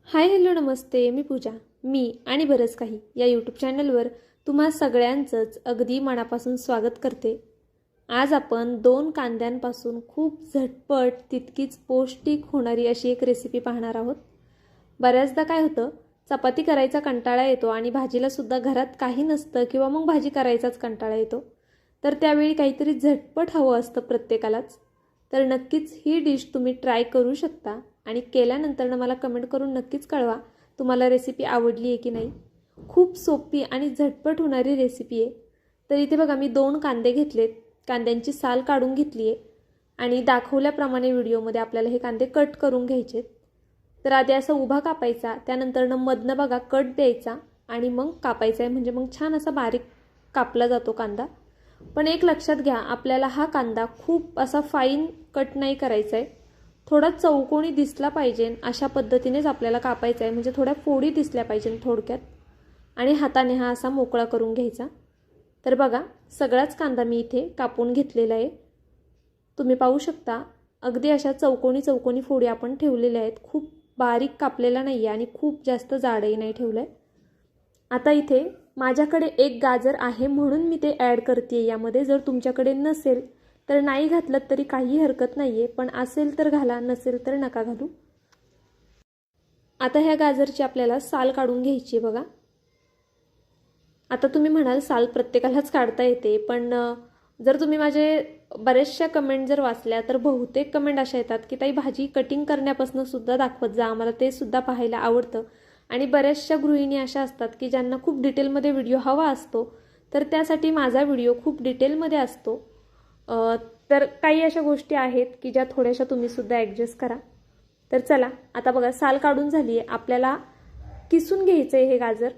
Hi hello नमस्ते, मी पूजा. मी आणि बरंच काही या यूट्यूब चॅनलवर तुम्हा सगळ्यांचंच अगदी मनापासून स्वागत करते. आज आपण 2 कांद्यांपासून खूप झटपट तितकीच पौष्टिक होणारी अशी एक रेसिपी पाहणार आहोत. बऱ्याचदा काय होतं, चपाती करायचा कंटाळा येतो आणि भाजीला सुद्धा घरात काही नसतं किंवा मग भाजी करायचाच कंटाळा येतो. तर त्यावेळी काहीतरी झटपट हवं असतं प्रत्येकालाच. तर नक्कीच ही डिश तुम्ही ट्राय करू शकता आणि केल्यानंतर मला कमेंट करून नक्कीच कळवा तुम्हाला रेसिपी आवडली आहे की नाही. खूप सोपी आणि झटपट होणारी रेसिपी आहे. तर इथे बघा मी 2 कांदे घेतलेत, कांद्यांची साल काढून घेतली आहे आणि दाखवल्याप्रमाणे व्हिडिओमध्ये आपल्याला हे कांदे कट करून घ्यायचे. तर आधी असं उभा कापायचा, त्यानंतर मधनं बघा कट द्यायचा आणि मग कापायचा आहे, म्हणजे मग छान असा बारीक कापला जातो कांदा. पण एक लक्षात घ्या, आपल्याला हा कांदा खूप असा फाईन कट नाही करायचा आहे. थोडा चौकोनी दिसला पाहिजे अशा पद्धतीनेच आपल्याला कापायचा आहे, म्हणजे थोड्या फोडी दिसल्या पाहिजे थोडक्यात. आणि हाताने हा असा मोकळा करून घ्यायचा. तर बघा सगळाच कांदा मी इथे कापून घेतलेला आहे. तुम्ही पाहू शकता अगदी अशा चौकोनी चौकोनी फोडी आपण ठेवलेल्या आहेत. खूप बारीक कापलेला नाही आहे आणि खूप जास्त जाडही नाही ठेवलं आहे. आता इथे माझ्याकडे एक गाजर आहे म्हणून मी ते ॲड करते यामध्ये. जर तुमच्याकडे नसेल तर नाही घातलं तरी काही हरकत नाही आहे, पण असेल तर घाला, नसेल तर नका घालू. आता ह्या गाजरची आपल्याला साल काढून घ्यायची बघा. आता तुम्ही म्हणाल साल प्रत्येकालाच काढता येते, पण जर तुम्ही माझे बरेचशा कमेंट जर वाचल्या तर बहुतेक कमेंट अशा येतात की ताई भाजी कटिंग करण्यापासून सुद्धा दाखवत जा, आम्हाला ते सुद्धा पाहायला आवडतं. आणि बऱ्याचशा गृहिणी अशा असतात की ज्यांना खूप डिटेलमध्ये व्हिडिओ हवा असतो, तर त्यासाठी माझा व्हिडिओ खूप डिटेलमध्ये असतो. तर काही अशा गोष्टी आहेत की ज्या थोड्याशा तुम्ही सुद्धा ॲडजस्ट करा. तर चला आता बघा साल काढून झाली आहे. आपल्याला किसून घ्यायचं आहे हे गाजर.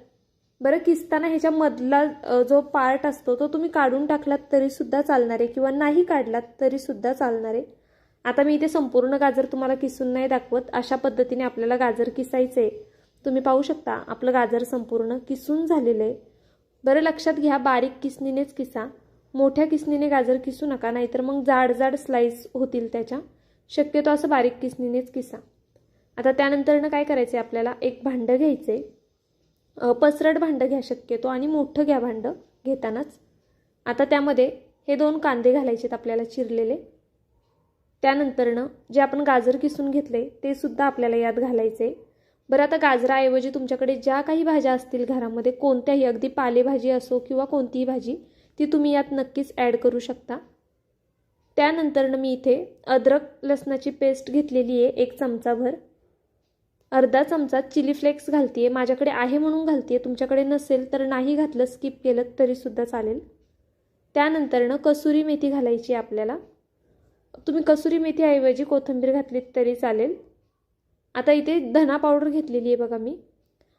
बरं, किसताना ह्याच्यामधला जो पार्ट असतो तो तुम्ही काढून टाकलात तरीसुद्धा चालणार आहे किंवा नाही काढलात तरीसुद्धा चालणार आहे. आता मी इथे संपूर्ण गाजर तुम्हाला किसून नाही दाखवत, अशा पद्धतीने आपल्याला गाजर किसायचं आहे. तुम्ही पाहू शकता आपलं गाजर संपूर्ण किसून झालेलं आहे. बरं लक्षात घ्या, बारीक किसणीनेच किसा, मोठ्या किसणीने गाजर किसू नका, नाहीतर मग जाड जाड स्लाइस होतील त्याच्या. शक्यतो असं बारीक किसणीनेच किसा. आता त्यानंतरनं काय करायचं आहे, आपल्याला एक भांडं घ्यायचं आहे. पसरट भांडं घ्या शक्यतो आणि मोठं घ्या भांडं घेतानाच. आता त्यामध्ये हे 2 कांदे घालायचे आपल्याला चिरलेले. त्यानंतरनं जे आपण गाजर किसून घेतले ते सुद्धा आपल्याला यात घालायचे. बरं, आता गाजराऐवजी तुमच्याकडे ज्या काही भाज्या असतील घरामध्ये, कोणत्याही, अगदी पालेभाजी असो किंवा कोणतीही भाजी, ती तुम्ही यात नक्कीच ॲड करू शकता. त्यानंतरनं मी इथे अद्रक लसणाची पेस्ट घेतलेली आहे 1 चमचाभर. अर्धा चमचा चिली फ्लेक्स घालते, माझ्याकडे आहे म्हणून घालते, तुमच्याकडे नसेल तर नाही घातलं, स्किप केलं तरीसुद्धा चालेल. त्यानंतरनं कसुरी मेथी घालायची आपल्याला. तुम्ही कसुरी मेथीऐवजी कोथिंबीर घातलीत तरी चालेल. आता इथे धना पावडर घेतलेली आहे बघा मी.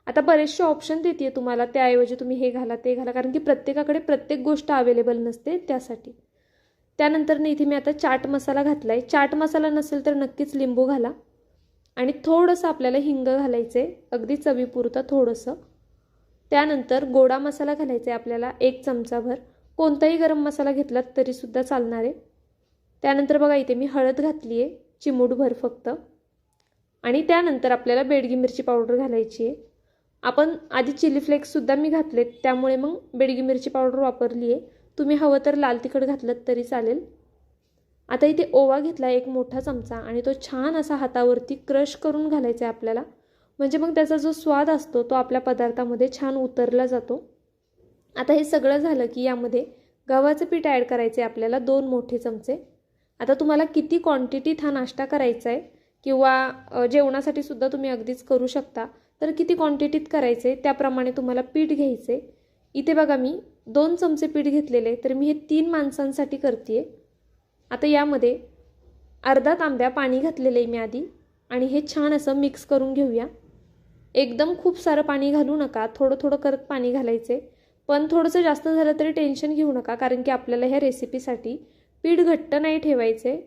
आता बरेचसे ऑप्शन देते तुम्हाला, त्याऐवजी तुम्ही हे घाला ते घाला, कारण की प्रत्येकाकडे प्रत्येक गोष्ट अवेलेबल नसते त्यासाठी. त्यानंतर इथे मी आता चाट मसाला घातला आहे. चाट मसाला नसेल तर नक्कीच लिंबू घाला. आणि थोडंसं आपल्याला हिंग घालायचं आहे, अगदी चवीपुरतं थोडंसं. त्यानंतर गोडा मसाला घालायचा आहे आपल्याला 1 चमचाभर. कोणताही गरम मसाला घेतलात तरीसुद्धा चालणार आहे. त्यानंतर बघा इथे मी हळद घातली आहे चिमूटभर फक्त. आणि त्यानंतर आपल्याला बेडगी मिरची पावडर घालायची आहे. आपण आधी चिली फ्लेक्ससुद्धा मी घातलेत, त्यामुळे मग बेडगी मिरची पावडर वापरली आहे. तुम्ही हवं तर लाल तिखट घातलं तरी चालेल. आता इथे ओवा घेतला 1 मोठा चमचा आणि तो छान असा हातावरती क्रश करून घालायचा आहे आपल्याला, म्हणजे मग त्याचा जो स्वाद असतो तो आपल्या पदार्थामध्ये छान उतरला जातो. आता हे सगळं झालं की यामध्ये गव्हाचं पीठ ॲड करायचं आहे आपल्याला 2 मोठे चमचे. आता तुम्हाला किती क्वांटिटीत हा नाश्ता करायचा आहे किंवा जेवणासाठी सुद्धा तुम्ही अगदीच करू शकता, तर किती क्वांटिटीत करायचं आहे त्याप्रमाणे तुम्हाला पीठ घ्यायचं आहे. इथे बघा मी 2 चमचे पीठ घेतलेले, तर मी हे 3 माणसांसाठी करते आहे. आता यामध्ये अर्धा तांब्या पाणी घातलेलं आहे मी आधी आणि हे छान असं मिक्स करून घेऊया. एकदम खूप सारं पाणी घालू नका, थोडं थोडं करत पाणी घालायचे. पण थोडंसं जास्त झालं तरी टेन्शन घेऊ नका, कारण की आपल्याला ह्या रेसिपीसाठी पीठ घट्ट नाही ठेवायचे.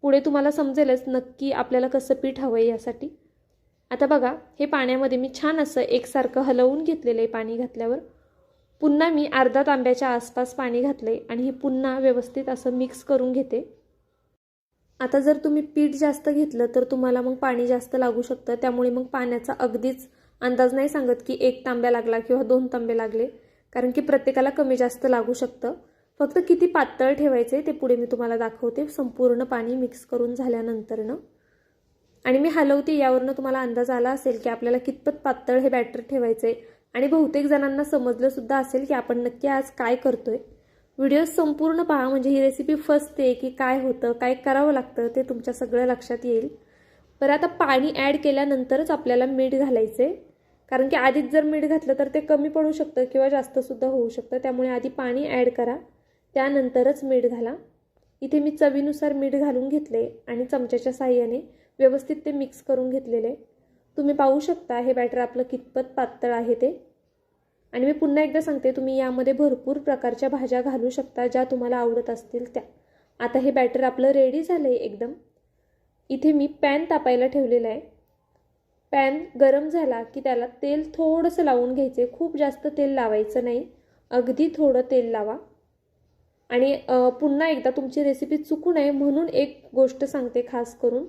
पुढे तुम्हाला समजेलच नक्की आपल्याला कसं पीठ हवं आहे यासाठी. आता बघा हे पाण्यामध्ये मी छान असं एकसारखं हलवून घेतलेलं आहे. पाणी घातल्यावर पुन्हा मी अर्धा तांब्याच्या आसपास पाणी घातले आणि हे पुन्हा व्यवस्थित असं मिक्स करून घेते. आता जर तुम्ही पीठ जास्त घेतलं तर तुम्हाला मग पाणी जास्त लागू शकतं, त्यामुळे मग पाण्याचा अगदीच अंदाज नाही सांगत की 1 तांब्या लागला किंवा 2 तांबे लागले, कारण की प्रत्येकाला कमी जास्त लागू शकतं. फक्त किती पातळ ठेवायचे ते पुढे मी तुम्हाला दाखवते संपूर्ण पाणी मिक्स करून झाल्यानंतरनं. आणि मी हलवते, यावरनं तुम्हाला अंदाज आला असेल की आपल्याला कितपत पातळ हे बॅटर ठेवायचे आणि बहुतेक जणांना समजलं सुद्धा असेल की आपण नक्की आज काय करतोय. व्हिडिओ संपूर्ण पहा, म्हणजे ही रेसिपी फसते की काय होतं, काय करावं लागतं ते तुमच्या सगळं लक्षात येईल. बरं, आता पाणी ॲड केल्यानंतरच आपल्याला मीठ घालायचे, कारण की आधीच जर मीठ घातलं तर ते कमी पडू शकतं किंवा जास्तसुद्धा होऊ शकतं. त्यामुळे आधी पाणी ॲड करा, त्यानंतरच मीठ घाला. इथे मी चवीनुसार मीठ घालून घेतले आणि चमच्याच्या साहाय्याने व्यवस्थित ते मिक्स करून घेतलेले. तुम्ही पाहू शकता हे बॅटर आपलं कितपत पातळ आहे ते. आणि मी पुन्हा एकदा सांगते, तुम्ही यामध्ये भरपूर प्रकारच्या भाज्या घालू शकता ज्या तुम्हाला आवडत असतील त्या. आता हे बॅटर आपलं रेडी झालं आहे एकदम. इथे मी पॅन तापायला ठेवलेला आहे. पॅन गरम झाला की त्याला तेल थोडंसं लावून घ्यायचे, खूप जास्त तेल लावायचं नाही, अगदी थोडं तेल लावा. आणि पुन्हा एकदा तुमची रेसिपी चुकू नये म्हणून एक गोष्ट सांगते खास करून,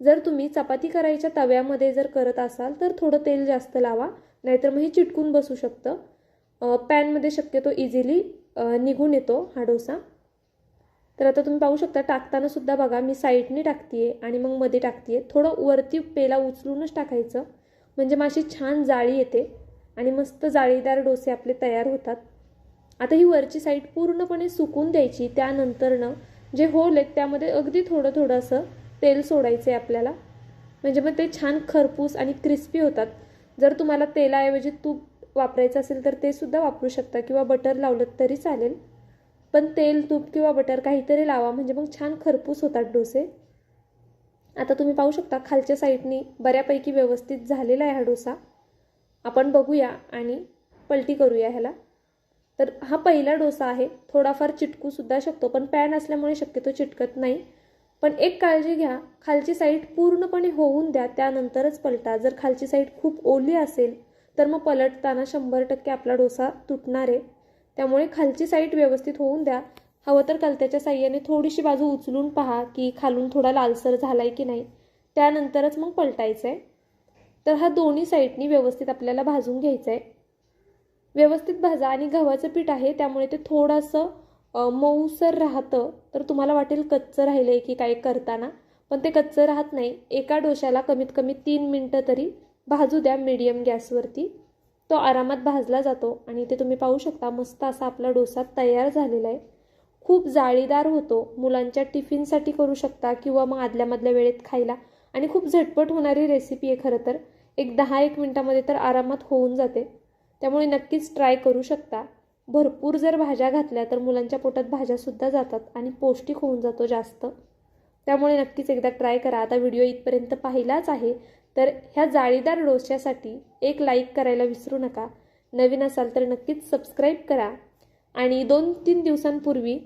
जर तुम्ही चपाती करायच्या तव्यामध्ये जर करत असाल तर थोडं तेल जास्त लावा, नाहीतर मग हे चिटकून बसू शकतं. पॅनमध्ये शक्यतो इझिली निघून येतो हा डोसा. तर आता तुम्ही पाहू शकता, टाकताना सुद्धा बघा मी साईडने टाकते आणि मग मध्ये टाकते. थोडं वरती पेला उचलूनच टाकायचं, म्हणजे मग अशी छान जाळी येते आणि मस्त जाळीदार डोसे आपले तयार होतात. आता ही वरची साईड पूर्णपणे सुकून द्यायची. त्यानंतरनं जे होल आहेत त्यामध्ये अगदी थोडं थोडं असं तेल सोडायचं आहे आपल्याला, म्हणजे मग ते छान खरपूस आणि क्रिस्पी होतात. जर तुम्हाला तेलाऐवजी तूप वापरायचं असेल तर ते सुद्धा वापरू शकता किंवा बटर लावलं तरी चालेल, पण तेल, तूप किंवा बटर काहीतरी लावा, म्हणजे मग छान खरपूस होतात डोसे. आता तुम्ही पाहू शकता खालच्या साईडनी बऱ्यापैकी व्यवस्थित झालेला आहे हा डोसा. आपण बघूया आणि पलटी करूया ह्याला. तर हा पहिला डोसा आहे, थोडाफार चिटकू सुद्धा शकतो, पण पॅन असल्यामुळे शक्यतो चिटकत नाही. पण एक काळजी घ्या, खालची साईड पूर्णपणे होऊन द्या, त्यानंतरच पलटा. जर खालची साईड खूप ओली असेल तर मग पलटताना 100% आपला डोसा तुटणार आहे. त्यामुळे खालची साईड व्यवस्थित होऊन द्या. हवं तर कलत्याच्या साह्याने थोडीशी बाजू उचलून पहा की खालून थोडा लालसर झालाय की नाही, त्यानंतरच मग पलटायचं आहे. तर हा दोन्ही साईडनी व्यवस्थित आपल्याला भाजून घ्यायचं आहे. व्यवस्थित भाजा. आणि गव्हाचं पीठ आहे त्यामुळे ते थोडंसं मऊसर राहतं, तर तुम्हाला वाटेल कच्चं राहिलं आहे की काय करताना, पण ते कच्चं राहत नाही. एका डोशाला कमीत कमी 3 मिनटं तरी भाजू द्या मीडियम गॅसवरती, तो आरामात भाजला जातो. आणि ते तुम्ही पाहू शकता मस्त असा आपला डोसा तयार झालेला आहे. खूप जाळीदार होतो, मुलांच्या टिफिनसाठी करू शकता किंवा मग आदल्यामधल्या वेळेत खायला. आणि खूप झटपट होणारी रेसिपी आहे खरं तर, एक 10-1 मिनटामध्ये तर आरामात होऊन जाते. त्यामुळे नक्कीच ट्राय करू शकता. भरपूर जर भाज्या घातल्या तर मुलांच्या पोटात भाज्यासुद्धा जातात आणि पौष्टिक होऊन जातो जास्त. त्यामुळे नक्कीच एकदा ट्राय करा. आता व्हिडिओ इथपर्यंत पाहिलाच आहे तर ह्या जाळीदार डोश्यासाठी एक लाईक करायला विसरू नका. नवीन असाल तर नक्कीच सबस्क्राईब करा. आणि 2-3 दिवसांपूर्वी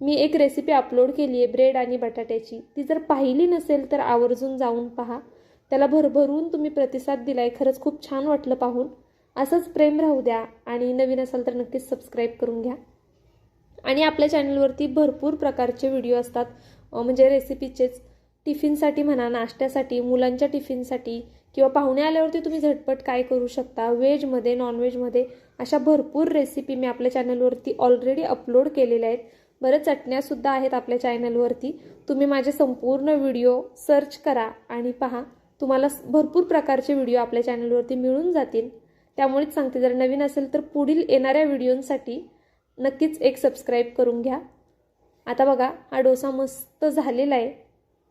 मी एक रेसिपी अपलोड केली आहे ब्रेड आणि बटाट्याची, ती जर पाहिली नसेल तर आवर्जून जाऊन पहा. त्याला भरभरून तुम्ही प्रतिसाद दिलाय, खरंच खूप छान वाटलं पाहून. असंच प्रेम राहू द्या. आणि नवीन असाल तर नक्कीच सबस्क्राईब करून घ्या. आणि आपल्या चॅनलवरती भरपूर प्रकारचे व्हिडिओ असतात, म्हणजे रेसिपीचेच. टिफिनसाठी म्हणा, नाश्त्यासाठी, मुलांच्या टिफिनसाठी, किंवा पाहुणे आल्यावरती तुम्ही झटपट काय करू शकता, व्हेजमध्ये, नॉनव्हेजमध्ये, अशा भरपूर रेसिपी मी आपल्या चॅनलवरती ऑलरेडी अपलोड केलेल्या आहेत. बऱ्याच चटण्यासुद्धा आहेत आपल्या चॅनलवरती. तुम्ही माझे संपूर्ण व्हिडिओ सर्च करा आणि पहा, तुम्हाला भरपूर प्रकारचे व्हिडिओ आपल्या चॅनलवरती मिळून जातील. त्यामुळेच सांगते, जर नवीन असेल तर पुढील येणाऱ्या व्हिडिओंसाठी नक्कीच एक सबस्क्राईब करून घ्या. आता बघा हा डोसा मस्त झालेला आहे,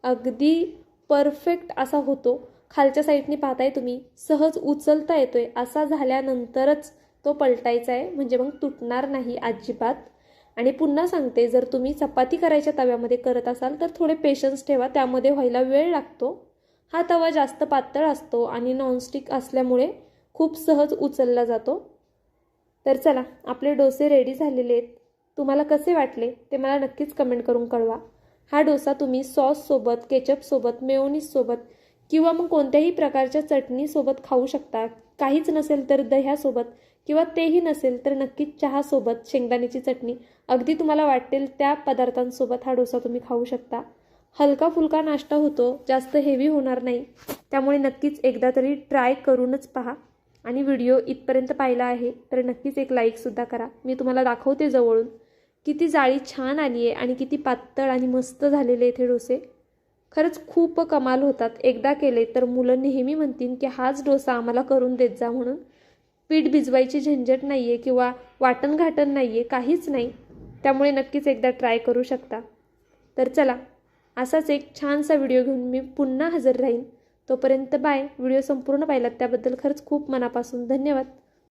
अगदी परफेक्ट असा होतो. खालच्या साईडनी पाहताय तुम्ही, सहज उचलता येतोय. असा झाल्यानंतरच तो पलटायचा आहे, म्हणजे मग तुटणार नाही अजिबात. आणि पुन्हा सांगते, जर तुम्ही चपाती करायच्या तव्यामध्ये करत असाल तर थोडे पेशन्स ठेवा, त्यामध्ये व्हायला वेळ लागतो. हा तवा जास्त पातळ असतो आणि नॉनस्टिक असल्यामुळे खूप सहज उचलला जातो. तर चला, आपले डोसे रेडी झालेले आहेत. तुम्हाला कसे वाटले ते मला नक्कीच कमेंट करून कळवा. हा डोसा तुम्ही सॉससोबत, केचपसोबत, मेयोनीजसोबत किंवा मग कोणत्याही प्रकारच्या चटणीसोबत खाऊ शकता. काहीच नसेल तर दह्यासोबत, किंवा तेही नसेल तर नक्कीच चहासोबत, शेंगदाण्याची चटणी, अगदी तुम्हाला वाटेल त्या पदार्थांसोबत हा डोसा तुम्ही खाऊ शकता. हलका फुलका नाश्ता होतो, जास्त हेवी होणार नाही. त्यामुळे नक्कीच एकदा तरी ट्राय करूनच पहा. आणि व्हिडिओ इथपर्यंत पाहिला आहे तर नक्कीच एक लाईकसुद्धा करा. मी तुम्हाला दाखवते जवळून किती जाळी छान आली आहे आणि किती पातळ आणि मस्त झालेले इथे डोसे. खरंच खूप कमाल होतात. एकदा केले तर मुलं नेहमी म्हणतील की हाच डोसा आम्हाला करून देत जा म्हणून. पीठ भिजवायची झंझट नाही आहे किंवा वाटण घाटण नाही आहे, काहीच नाही. त्यामुळे नक्कीच एकदा ट्राय करू शकता. तर चला, असाच एक छानसा व्हिडिओ घेऊन मी पुन्हा हजर राहीन. तोपर्यंत बाय. व्हिडिओ संपूर्ण पाहिलात त्याबद्दल खरंच खूप मनापासून धन्यवाद.